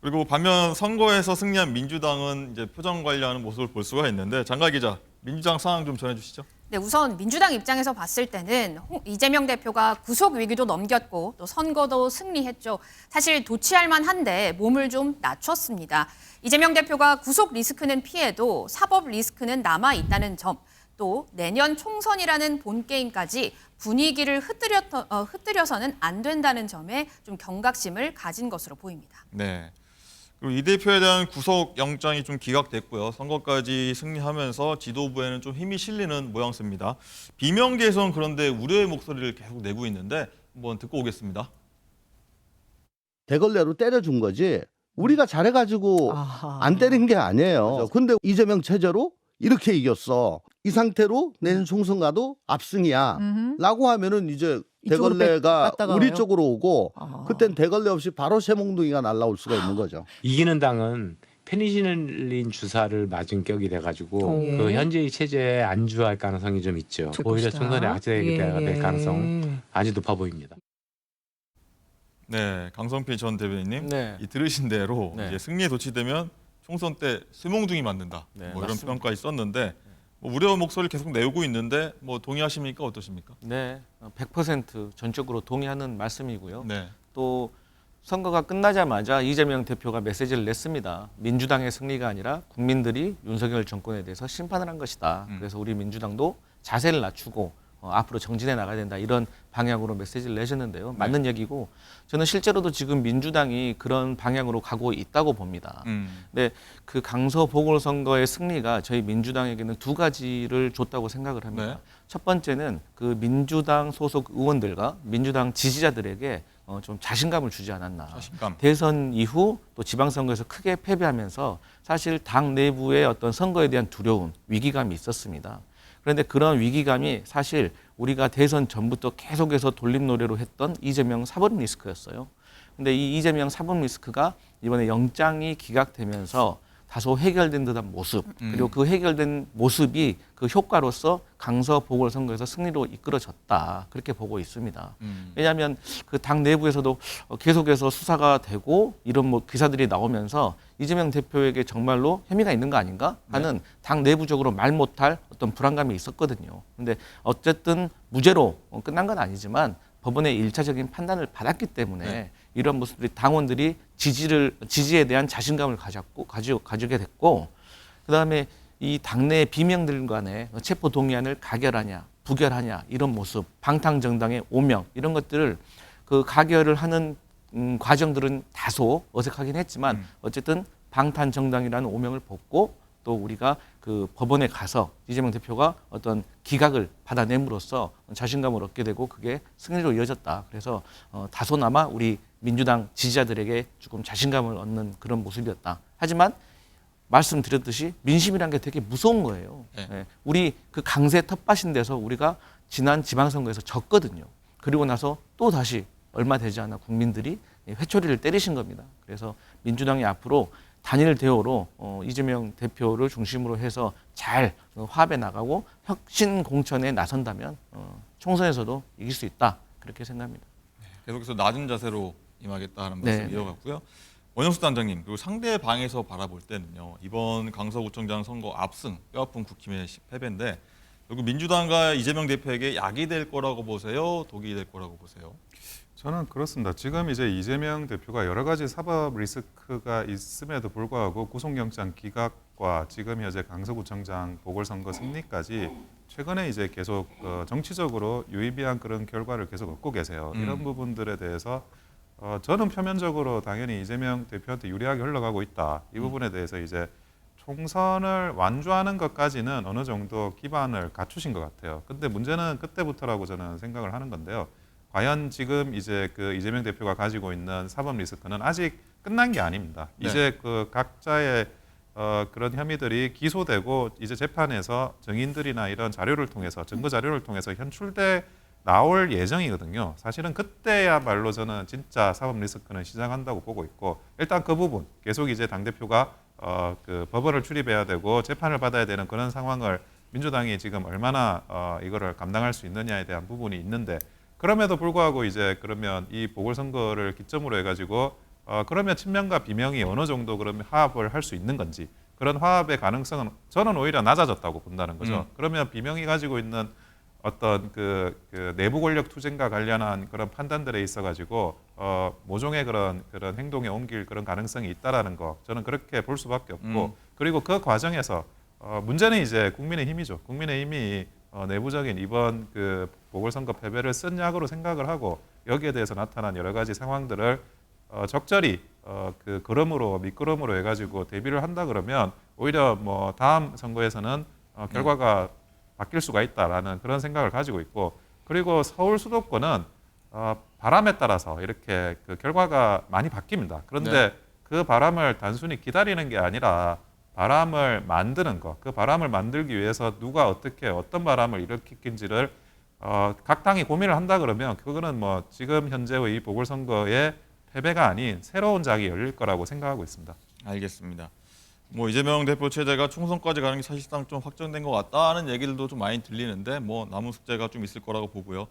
그리고 반면 선거에서 승리한 민주당은 이제 표정 관리하는 모습을 볼 수가 있는데 장가 기자, 민주당 상황 좀 전해주시죠. 네, 우선 민주당 입장에서 봤을 때는 이재명 대표가 구속 위기도 넘겼고 또 선거도 승리했죠. 사실 도취할 만한데 몸을 좀 낮췄습니다. 이재명 대표가 구속 리스크는 피해도 사법 리스크는 남아 있다는 점, 또 내년 총선이라는 본 게임까지 분위기를 흩뜨려서는 안 된다는 점에 좀 경각심을 가진 것으로 보입니다. 네. 그리고 이 대표에 대한 구속 영장이 좀 기각됐고요. 선거까지 승리하면서 지도부에는 좀 힘이 실리는 모양새입니다. 비명계에서는 그런데 우려의 목소리를 계속 내고 있는데 한번 듣고 오겠습니다. 대걸레로 때려준 거지 우리가 잘해가지고 아하. 안 때린 게 아니에요. 근데 이재명 체제로 이렇게 이겼어. 이 상태로 내년 총선 가도 압승이야. 라고 하면은 이제 이쪽으로 대걸레가 뺐다가 우리 와요? 쪽으로 오고 아. 그땐 대걸레 없이 바로 쇠몽둥이가 날라올 수가 있는 거죠. 이기는 당은 페니실린 주사를 맞은 격이 돼가지고 예. 그 현재의 체제에 안주할 가능성이 좀 있죠. 좋을 오히려 것이다. 총선에 악재가 될 예. 가능성 아주 높아 보입니다. 네, 강성필 전 대변인님, 네. 이 들으신 대로 네. 이제 승리에 도취되면 총선 때 쇠몽둥이 맞는다. 네, 뭐 이런 맞습니다. 평가가 있었는데 뭐 우려 목소리를 계속 내고 있는데 뭐 동의하십니까 어떠십니까? 네, 100% 전적으로 동의하는 말씀이고요. 네, 또 선거가 끝나자마자 이재명 대표가 메시지를 냈습니다. 민주당의 승리가 아니라 국민들이 윤석열 정권에 대해서 심판을 한 것이다. 그래서 우리 민주당도 자세를 낮추고 앞으로 정진해 나가야 된다. 이런 방향으로 메시지를 내셨는데요. 맞는 얘기고 저는 실제로도 지금 민주당이 그런 방향으로 가고 있다고 봅니다. 근데 그 강서 보궐선거의 승리가 저희 민주당에게는 두 가지를 줬다고 생각을 합니다. 네. 첫 번째는 그 민주당 소속 의원들과 민주당 지지자들에게 좀 자신감을 주지 않았나. 자신감. 대선 이후 또 지방선거에서 크게 패배하면서 사실 당 내부의 어떤 선거에 대한 두려움, 위기감이 있었습니다. 그런데 그런 위기감이 사실 우리가 대선 전부터 계속해서 돌림노래로 했던 이재명 사법 리스크였어요. 근데 이 이재명 사법 리스크가 이번에 영장이 기각되면서 다소 해결된 듯한 모습, 그리고 그 해결된 모습이 그 효과로서 강서 보궐선거에서 승리로 이끌어졌다. 그렇게 보고 있습니다. 왜냐하면 그 당 내부에서도 계속해서 수사가 되고 이런 뭐 기사들이 나오면서 이재명 대표에게 정말로 혐의가 있는 거 아닌가 하는 당 내부적으로 말 못할 어떤 불안감이 있었거든요. 근데 어쨌든 무죄로 끝난 건 아니지만 법원의 일차적인 판단을 받았기 때문에 네. 이런 모습들이 당원들이 지지에 대한 자신감을 가지게 됐고, 그다음에 이 당내 비명들 간의 체포 동의안을 가결하냐 부결하냐 이런 모습, 방탕정당의 오명 이런 것들을 그 가결을 하는 과정들은 다소 어색하긴 했지만 어쨌든 방탄정당이라는 오명을 벗고 또 우리가 그 법원에 가서 이재명 대표가 어떤 기각을 받아냄으로써 자신감을 얻게 되고 그게 승리로 이어졌다. 그래서 다소나마 우리 민주당 지지자들에게 조금 자신감을 얻는 그런 모습이었다. 하지만 말씀드렸듯이 민심이란 게 되게 무서운 거예요. 네. 예, 우리 그 강세 텃밭인 데서 우리가 지난 지방선거에서 졌거든요. 그리고 나서 또 다시 얼마 되지 않아 국민들이 회초리를 때리신 겁니다. 그래서 민주당이 앞으로 단일 대우로 이재명 대표를 중심으로 해서 잘 화합해 나가고 혁신 공천에 나선다면 총선에서도 이길 수 있다. 그렇게 생각합니다. 계속해서 낮은 자세로 임하겠다는 말씀 네. 이어갔고요. 원영수 단장님, 그리고 상대 방에서 바라볼 때는요. 이번 강서구청장 선거 압승, 뼈아픈 국힘의 패배인데 결국 민주당과 이재명 대표에게 약이 될 거라고 보세요? 독이 될 거라고 보세요? 저는 그렇습니다. 지금 이제 이재명 대표가 여러 가지 사법 리스크가 있음에도 불구하고 구속영장 기각과 지금 현재 강서구청장 보궐선거 승리까지 최근에 이제 계속 정치적으로 유의미한 그런 결과를 계속 얻고 계세요. 이런 부분들에 대해서 저는 표면적으로 당연히 이재명 대표한테 유리하게 흘러가고 있다. 이 부분에 대해서 이제 총선을 완주하는 것까지는 어느 정도 기반을 갖추신 것 같아요. 근데 문제는 그때부터라고 저는 생각을 하는 건데요. 과연 지금 이제 그 이재명 대표가 가지고 있는 사법 리스크는 아직 끝난 게 아닙니다. 네. 이제 그 각자의 그런 혐의들이 기소되고 이제 재판에서 증인들이나 이런 자료를 통해서 증거 자료를 통해서 현출돼 나올 예정이거든요. 사실은 그때야말로 저는 진짜 사법 리스크는 시작한다고 보고 있고 일단 그 부분 계속 이제 당 대표가 그 법원을 출입해야 되고 재판을 받아야 되는 그런 상황을 민주당이 지금 얼마나 이거를 감당할 수 있느냐에 대한 부분이 있는데. 그럼에도 불구하고 이제 그러면 이 보궐선거를 기점으로 해가지고 그러면 친명과 비명이 어느 정도 그러면 화합을 할 수 있는 건지 그런 화합의 가능성은 저는 오히려 낮아졌다고 본다는 거죠. 그러면 비명이 가지고 있는 어떤 그 내부 권력 투쟁과 관련한 그런 판단들에 있어 가지고 모종의 그런 행동에 옮길 그런 가능성이 있다라는 거 저는 그렇게 볼 수밖에 없고 그리고 그 과정에서 문제는 이제 국민의힘이죠. 국민의힘이 내부적인 이번 그 보궐선거 패배를 쓴 약으로 생각을 하고 여기에 대해서 나타난 여러 가지 상황들을 적절히 그 걸음으로 밑걸음으로 해가지고 대비를 한다 그러면 오히려 뭐 다음 선거에서는 결과가 바뀔 수가 있다라는 그런 생각을 가지고 있고 그리고 서울 수도권은 바람에 따라서 이렇게 그 결과가 많이 바뀝니다. 그런데 네. 그 바람을 단순히 기다리는 게 아니라 바람을 만드는 것, 그 바람을 만들기 위해서 누가 어떻게 어떤 바람을 일으키는지를 각 당이 고민을 한다 그러면 그거는 뭐 지금 현재의 이 보궐선거의 패배가 아닌 새로운 장이 열릴 거라고 생각하고 있습니다. 알겠습니다. 뭐 이재명 대표 체제가 총선까지 가는 게 사실상 좀 확정된 것 같다는 얘기들도 좀 많이 들리는데 뭐 남은 숙제가 좀 있을 거라고 보고요.